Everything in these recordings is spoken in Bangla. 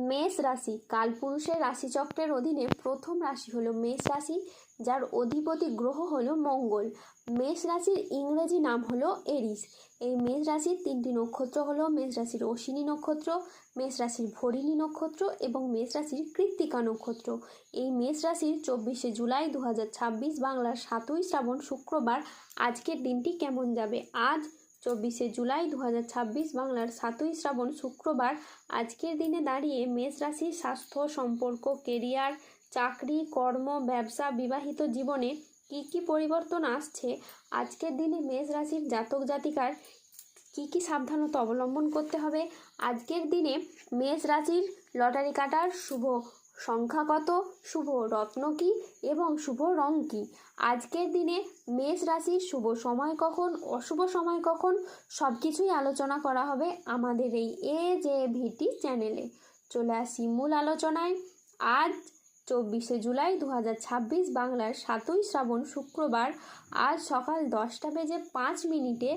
মেষ রাশি কালপুরুষের রাশিচক্রের অধীনে প্রথম রাশি হলো মেষ রাশি, যার অধিপতি গ্রহ হলো মঙ্গল। মেষ রাশির ইংরেজি নাম হলো এরিস। এই মেষ রাশির তিনটি নক্ষত্র হলো মেষ রাশির অশ্বিনী নক্ষত্র, মেষ রাশির ভরিণী নক্ষত্র এবং মেষ রাশির কৃত্তিকা নক্ষত্র। এই মেষ রাশির 24শে জুলাই 2026 বাংলার 7ই শ্রাবণ শুক্রবার আজকের দিনটি কেমন যাবে। আজ 24শে জুলাই 2026 বাংলার 7ই শ্রাবণ শুক্রবার আজকের দিনে দাঁড়িয়ে মেষ রাশির স্বাস্থ্য, সম্পর্ক, কেরিয়ার, চাকরি, কর্ম, ব্যবসা, বিবাহিত জীবনে কি কি পরিবর্তন আসছে, আজকের দিনে মেষ রাশির জাতক জাতিকার কি কি সাবধানতা অবলম্বন করতে হবে, আজকের দিনে মেষ রাশির লটারি কাটার শুভ সংখ্যা কত, শুভ রত্ন কী এবং শুভ রং কী, আজকের দিনে মেষ রাশির শুভ সময় কখন, অশুভ সময় কখন, সব কিছুই আলোচনা করা হবে আমাদের এই AJVT চ্যানেলে। চলে আসি মূল আলোচনায়। আজ 24শে জুলাই 2026 বাংলার 7ই শ্রাবণ শুক্রবার আজ সকাল 10:05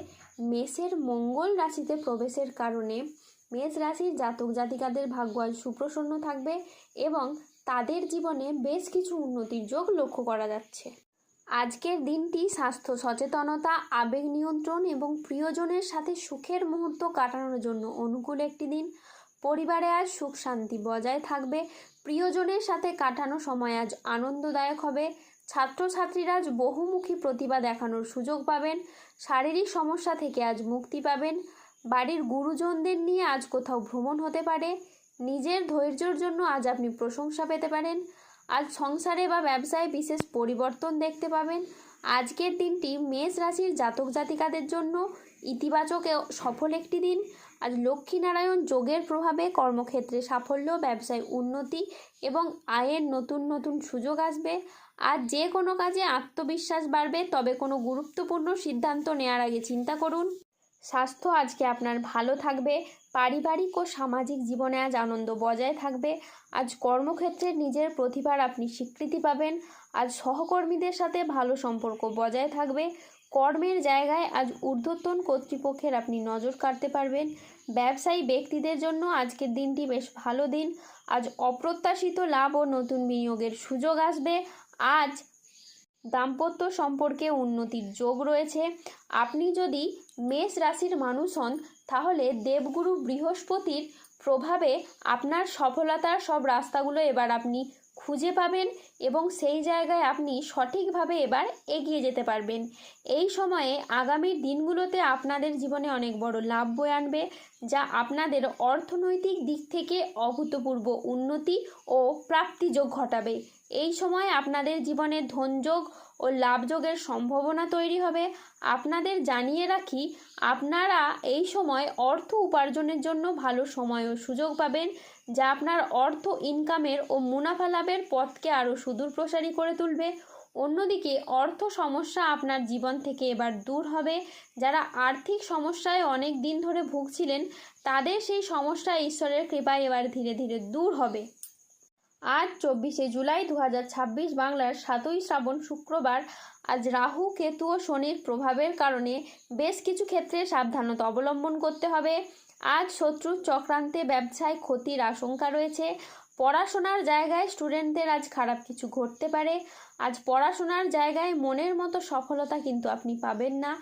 মেষের মঙ্গল রাশিতে প্রবেশের কারণে মেষ রাশির জাতক জাতিকাদের ভাগ্য আজ সুপ্রসন্ন থাকবে এবং তাদের জীবনে বেশ কিছু উন্নতির যোগ লক্ষ্য করা যাচ্ছে। আজকের দিনটি স্বাস্থ্য সচেতনতা, আবেগ নিয়ন্ত্রণ এবং প্রিয়জনের সাথে সুখের মুহূর্ত কাটানোর জন্য অনুকূল একটি দিন। পরিবারে আজ সুখ শান্তি বজায় থাকবে। প্রিয়জনের সাথে কাটানো সময় আজ আনন্দদায়ক হবে। ছাত্রছাত্রীরা আজ বহুমুখী প্রতিভা দেখানোর সুযোগ পাবেন। শারীরিক সমস্যা থেকে আজ মুক্তি পাবেন। বাড়ির গুরুজনদের নিয়ে আজ কোথাও ভ্রমণ হতে পারে। নিজের ধৈর্যের জন্য আজ আপনি প্রশংসা পেতে পারেন। আজ সংসারে বা ব্যবসায় বিশেষ পরিবর্তন দেখতে পাবেন। আজকের দিনটি মেষ রাশির জাতক জাতিকাদের জন্য ইতিবাচক ও সফল একটি দিন। আজ লক্ষ্মীনারায়ণ যোগের প্রভাবে কর্মক্ষেত্রে সাফল্য, ব্যবসায় উন্নতি এবং আয়ের নতুন নতুন সুযোগ আসবে। আজ যে কোনো কাজে আত্মবিশ্বাস বাড়বে, তবে কোনো গুরুত্বপূর্ণ সিদ্ধান্ত নেওয়ার আগে চিন্তা করুন। স্বাস্থ্য আজকে আপনার ভালো থাকবে। পারিবারিক ও সামাজিক জীবনে আজ আনন্দ বজায় থাকবে। আজ কর্মক্ষেত্রে নিজের প্রতিভার আপনি স্বীকৃতি পাবেন। আজ সহকর্মীদের সাথে ভালো সম্পর্ক বজায় থাকবে। কর্মের জায়গায় আজ ঊর্ধ্বতন কর্তৃপক্ষের আপনি নজর কাড়তে পারবেন। ব্যবসায়ী ব্যক্তিদের জন্য আজকের দিনটি বেশ ভালো দিন। আজ অপ্রত্যাশিত লাভ ও নতুন বিনিয়োগের সুযোগ আসবে। আজ দাম্পত্য সম্পর্কে উন্নতির যোগ রয়েছে। আপনি যদি মেষ রাশির মানুষ হন, তাহলে দেবগুরু বৃহস্পতির প্রভাবে আপনার সফলতার সব রাস্তাগুলো এবার আপনি খুঁজে পাবেন এবং সেই জায়গায় আপনি সঠিকভাবে এবার এগিয়ে যেতে পারবেন। এই সময়ে আগামী দিনগুলোতে আপনাদের জীবনে অনেক বড় লাভ বয়ে আনবে, যা আপনাদের অর্থনৈতিক দিক থেকে অভূতপূর্ব উন্নতি ও প্রাপ্তিযোগ ঘটাবে। এই সময় আপনাদের জীবনে ধনযোগ ও লাভযোগের সম্ভাবনা তৈরি হবে। আপনাদের জানিয়ে রাখি, আপনারা এই সময় অর্থ উপার্জনের জন্য ভালো সময় ও সুযোগ পাবেন, যা আপনার অর্থ ইনকামের ও মুনাফা লাভের পথকে আরও সুদূর প্রসারী করে তুলবে। অন্যদিকে অর্থ সমস্যা আপনার জীবন থেকে এবার দূর হবে। যারা আর্থিক সমস্যায় অনেক দিন ধরে ভুগছিলেন, তাদের সেই সমস্যা ঈশ্বরের কৃপায় এবার ধীরে ধীরে দূর হবে। আজ 24শে জুলাই 2026 বাংলার 7ই শ্রাবণ শুক্রবার আজ রাহু, কেতু ও শনির প্রভাবের কারণে বেশ কিছু ক্ষেত্রে সাবধানতা অবলম্বন করতে হবে। আজ শত্রুর চক্রান্তে ব্যবসায় ক্ষতির আশঙ্কা রয়েছে। পড়াশোনার জায়গায় স্টুডেন্টদের আজ খারাপ কিছু ঘটতে পারে। আজ পড়াশোনার জায়গায় মনের মতো সফলতা কিন্তু আপনি পাবেন না।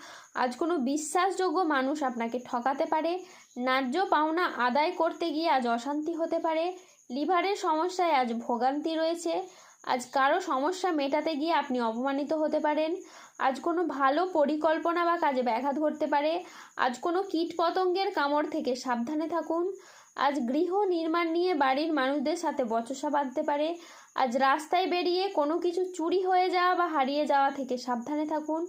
আজ কোনো বিশ্বাসযোগ্য মানুষ আপনাকে ঠকাতে পারে। ন্যায্য পাওনা আদায় করতে গিয়ে আজ অশান্তি হতে পারে। লিভারের সমস্যায় আজ ভোগান্তি রয়েছে। আজ কারো সমস্যা মেটাতে গিয়ে আপনি অপমানিত হতে পারেন। আজ কোনো ভালো পরিকল্পনা বা কাজে ব্যাঘাত ঘটতে পারে। আজ কোনো কীটপতঙ্গের কামড় থেকে সাবধানে থাকুন। আজ গৃহ নির্মাণ নিয়ে বাড়ির মানুষদের সাথে বচসা বাঁধতে পারে। আজ রাস্তায় বেরিয়ে কোনো কিছু চুরি হয়ে যাওয়া বা হারিয়ে যাওয়া থেকে সাবধানে থাকুন।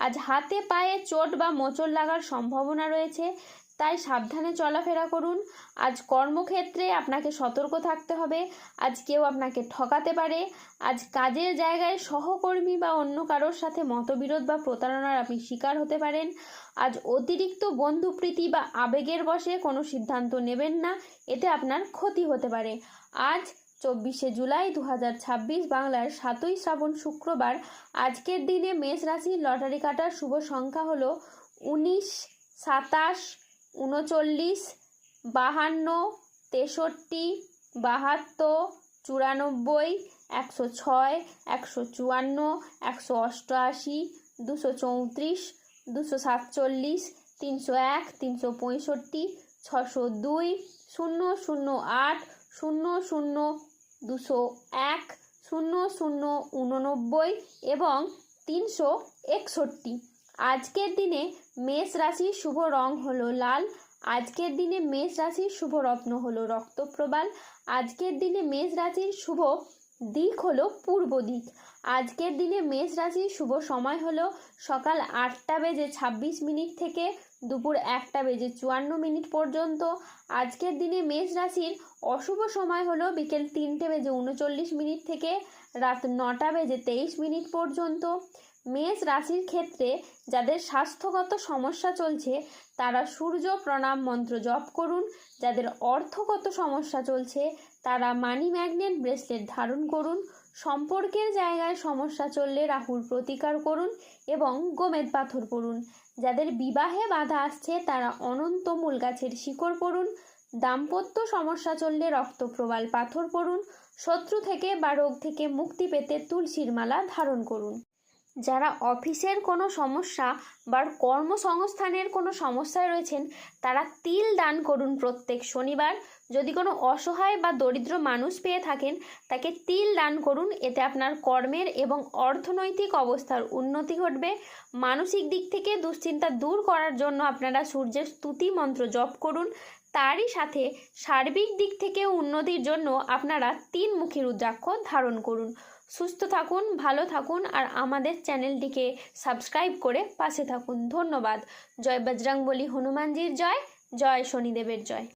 আজ হাতে পায়ে চোট বা মোচড় লাগার সম্ভাবনা রয়েছে, তাই সাবধানে চলাফেরা করুন। আজ কর্মক্ষেত্রে আপনাকে সতর্ক থাকতে হবে। আজ কেউ আপনাকে ঠকাতে পারে। আজ কাজের জায়গায় সহকর্মী বা অন্য কারোর সাথে মতবিরোধ বা প্রতারণার আপনি শিকার হতে পারেন। আজ অতিরিক্ত বন্ধুপ্রীতি বা আবেগের বশে কোনো সিদ্ধান্ত নেবেন না, এতে আপনার ক্ষতি হতে পারে। আজ 24শে জুলাই 2026 বাংলার 7ই শ্রাবণ শুক্রবার আজকের দিনে মেষ রাশির লটারি কাটার শুভ সংখ্যা হলো 19, 27, 39, 52, 63, 72, 94, 106, 154, 188, 234, 247, 301, 365, 602, 008, 00, 201, 00, এবং 361। আজকের দিনে মেষ রাশির শুভ রং হলো লাল। আজকের দিনে মেষ রাশির শুভ রত্ন হলো রক্তপ্রবাল। আজকের দিনে মেষ রাশির শুভ দিক হলো পূর্ব দিক। আজকের দিনে মেষ রাশির শুভ সময় হলো সকাল 8:26 থেকে দুপুর 1:54 পর্যন্ত। আজকের দিনে মেষ রাশির অশুভ সময় হলো বিকেল 3:39 থেকে রাত 9:23 পর্যন্ত। মেষ রাশির ক্ষেত্রে যাদের স্বাস্থ্যগত সমস্যা চলছে তারা সূর্য প্রণাম মন্ত্র জপ করুন। যাদের অর্থগত সমস্যা চলছে তারা মানি ম্যাগনেট ব্রেসলেট ধারণ করুন। সম্পর্কের জায়গায় সমস্যা চললে রাহুর প্রতিকার করুন এবং গোমেদ পাথর পড়ুন। যাদের বিবাহে বাধা আসছে তারা অনন্ত মূল গাছের শিকড় পড়ুন। দাম্পত্য সমস্যা চললে রক্তপ্রবাল পাথর পড়ুন। শত্রু থেকে বা রোগ থেকে মুক্তি পেতে তুলসীর মালা ধারণ করুন। যারা অফিসের কোনো সমস্যা বা কর্মসংস্থানের কোনো সমস্যায় রয়েছেন তারা তিল দান করুন প্রত্যেক শনিবার। যদি কোনো অসহায় বা দরিদ্র মানুষ পেয়ে থাকেন তাকে তিল দান করুন। এতে আপনার কর্মের এবং অর্থনৈতিক অবস্থার উন্নতি ঘটবে। মানসিক দিক থেকে দুশ্চিন্তা দূর করার জন্য আপনারা সূর্যের স্তুতি মন্ত্র জপ করুন। তারই সাথে সার্বিক দিক থেকে উন্নতির জন্য আপনারা 3মুখী রুদ্রাক্ষ ধারণ করুন। সুস্থ থাকুন, ভালো থাকুন আর আমাদের চ্যানেলটিকে সাবস্ক্রাইব করে পাশে থাকুন। ধন্যবাদ। জয় বজরংবলী হনুমানজির জয়, জয় শনিদেবের জয়।